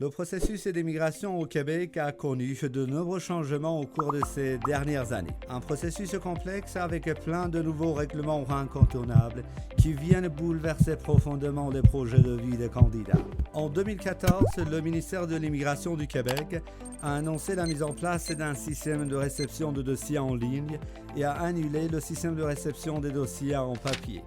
Le processus d'immigration au Québec a connu de nombreux changements au cours de ces dernières années. Un processus complexe avec plein de nouveaux règlements incontournables qui viennent bouleverser profondément les projets de vie des candidats. En 2014, le ministère de l'Immigration du Québec a annoncé la mise en place d'un système de réception de dossiers en ligne et a annulé le système de réception des dossiers en papier.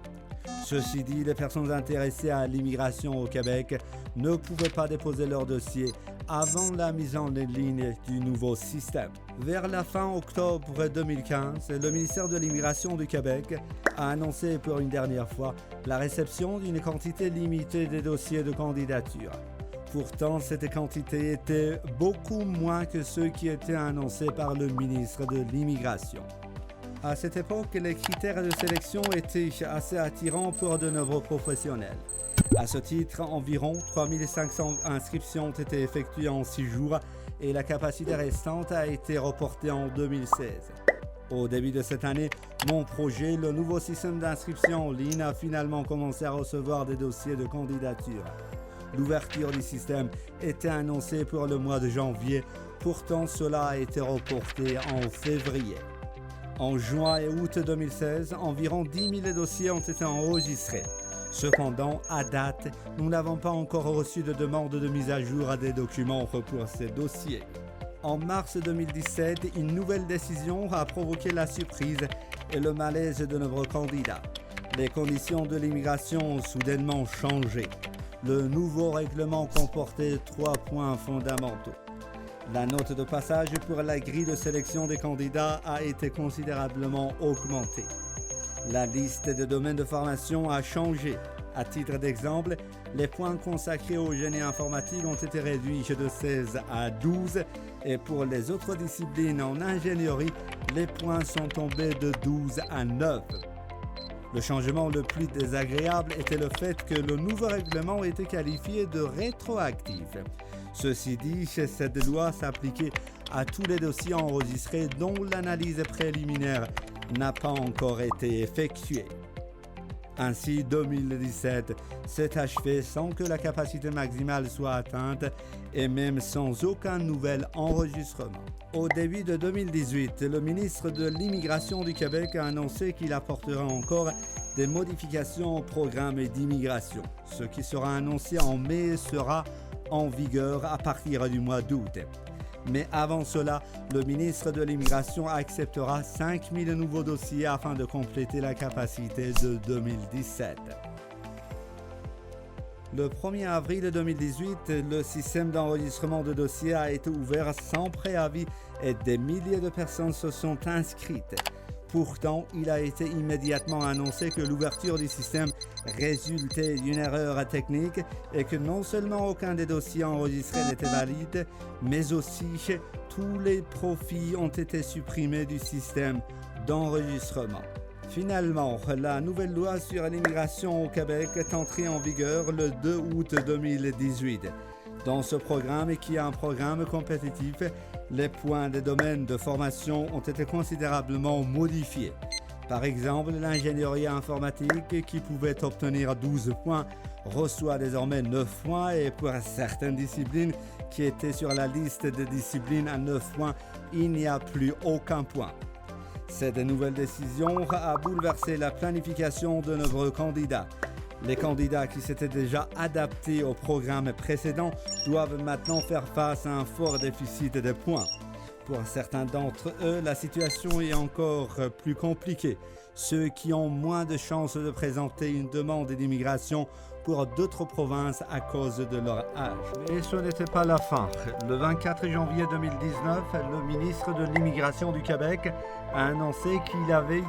Ceci dit, les personnes intéressées à l'immigration au Québec ne pouvaient pas déposer leur dossier avant la mise en ligne du nouveau système. Vers la fin octobre 2015, le ministère de l'Immigration du Québec a annoncé pour une dernière fois la réception d'une quantité limitée de dossiers de candidature. Pourtant, cette quantité était beaucoup moins que ceux qui étaient annoncés par le ministre de l'Immigration. À cette époque, les critères de sélection étaient assez attirants pour de nombreux professionnels. À ce titre, environ 3500 inscriptions ont été effectuées en 6 jours et la capacité restante a été reportée en 2016. Au début de cette année, mon projet, le nouveau système d'inscription en ligne, a finalement commencé à recevoir des dossiers de candidature. L'ouverture du système était annoncée pour le mois de janvier, pourtant cela a été reporté en février. En juin et août 2016, environ 10 000 dossiers ont été enregistrés. Cependant, à date, nous n'avons pas encore reçu de demande de mise à jour des documents pour ces dossiers. En mars 2017, une nouvelle décision a provoqué la surprise et le malaise de nombreux candidats. Les conditions de l'immigration ont soudainement changé. Le nouveau règlement comportait 3 points fondamentaux. La note de passage pour la grille de sélection des candidats a été considérablement augmentée. La liste de domaines de formation a changé. À titre d'exemple, les points consacrés au génie informatique ont été réduits de 16 à 12 et pour les autres disciplines en ingénierie, les points sont tombés de 12 à 9. Le changement le plus désagréable était le fait que le nouveau règlement était qualifié de rétroactif. Ceci dit, cette loi s'appliquait à tous les dossiers enregistrés dont l'analyse préliminaire n'a pas encore été effectuée. Ainsi, 2017 s'est achevé sans que la capacité maximale soit atteinte et même sans aucun nouvel enregistrement. Au début de 2018, le ministre de l'Immigration du Québec a annoncé qu'il apportera encore des modifications au programme d'immigration. Ce qui sera annoncé en mai sera en vigueur à partir du mois d'août. Mais avant cela, le ministre de l'Immigration acceptera 5 000 nouveaux dossiers afin de compléter la capacité de 2017. Le 1er avril 2018, le système d'enregistrement de dossiers a été ouvert sans préavis et des milliers de personnes se sont inscrites. Pourtant, il a été immédiatement annoncé que l'ouverture du système résultait d'une erreur technique et que non seulement aucun des dossiers enregistrés n'était valide, mais aussi tous les profils ont été supprimés du système d'enregistrement. Finalement, la nouvelle loi sur l'immigration au Québec est entrée en vigueur le 2 août 2018. Dans ce programme, qui est un programme compétitif, les points des domaines de formation ont été considérablement modifiés. Par exemple, l'ingénierie informatique, qui pouvait obtenir 12 points, reçoit désormais 9 points et pour certaines disciplines qui étaient sur la liste des disciplines à 9 points, il n'y a plus aucun point. Cette nouvelle décision a bouleversé la planification de nombreux candidats. Les candidats qui s'étaient déjà adaptés au programme précédent doivent maintenant faire face à un fort déficit de points. Pour certains d'entre eux, la situation est encore plus compliquée. Ceux qui ont moins de chances de présenter une demande d'immigration pour d'autres provinces à cause de leur âge. Et ce n'était pas la fin. Le 24 janvier 2019, le ministre de l'Immigration du Québec a annoncé qu'il avait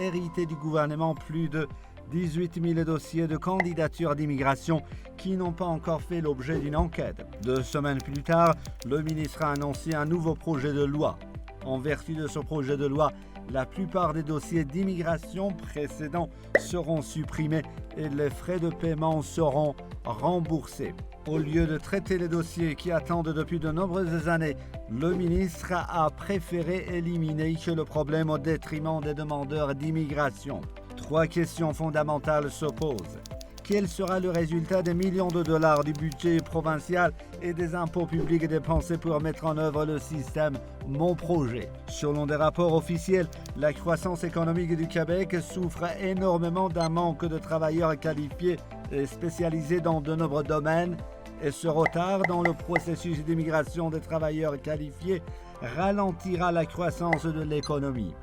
hérité du gouvernement plus de 18 000 dossiers de candidature d'immigration qui n'ont pas encore fait l'objet d'une enquête. 2 semaines plus tard, le ministre a annoncé un nouveau projet de loi. En vertu de ce projet de loi, la plupart des dossiers d'immigration précédents seront supprimés et les frais de paiement seront remboursés. Au lieu de traiter les dossiers qui attendent depuis de nombreuses années, le ministre a préféré éliminer le problème au détriment des demandeurs d'immigration. 3 questions fondamentales se posent. Quel sera le résultat des millions de dollars du budget provincial et des impôts publics dépensés pour mettre en œuvre le système Mon Projet? Selon des rapports officiels, la croissance économique du Québec souffre énormément d'un manque de travailleurs qualifiés et spécialisés dans de nombreux domaines, et ce retard dans le processus d'immigration des travailleurs qualifiés ralentira la croissance de l'économie.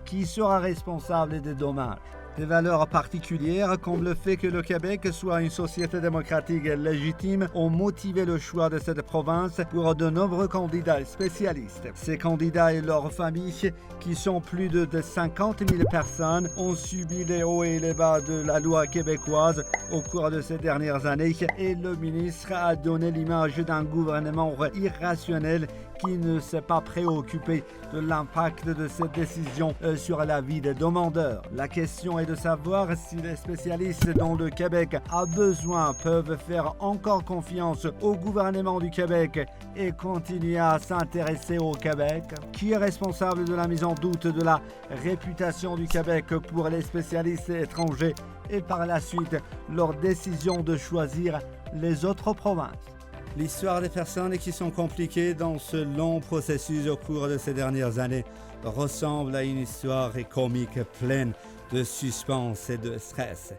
Qui sera responsable des dommages? Des valeurs particulières, comme le fait que le Québec soit une société démocratique légitime, ont motivé le choix de cette province pour de nombreux candidats spécialistes. Ces candidats et leurs familles, qui sont plus de 50 000 personnes, ont subi les hauts et les bas de la loi québécoise au cours de ces dernières années, et le ministre a donné l'image d'un gouvernement irrationnel qui ne s'est pas préoccupé de l'impact de cette décision sur la vie des demandeurs. La question est de savoir si les spécialistes dont le Québec a besoin peuvent faire encore confiance au gouvernement du Québec et continuer à s'intéresser au Québec. Qui est responsable de la mise en doute de la réputation du Québec pour les spécialistes étrangers et par la suite leur décision de choisir les autres provinces? L'histoire des personnes qui sont compliquées dans ce long processus au cours de ces dernières années ressemble à une histoire comique pleine de suspense et de stress.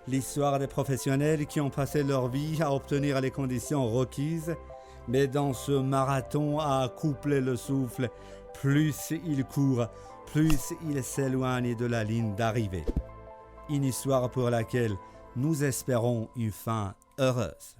L'histoire des professionnels qui ont passé leur vie à obtenir les conditions requises, mais dans ce marathon à coupler le souffle, plus ils courent, plus ils s'éloignent de la ligne d'arrivée. Une histoire pour laquelle nous espérons une fin heureuse.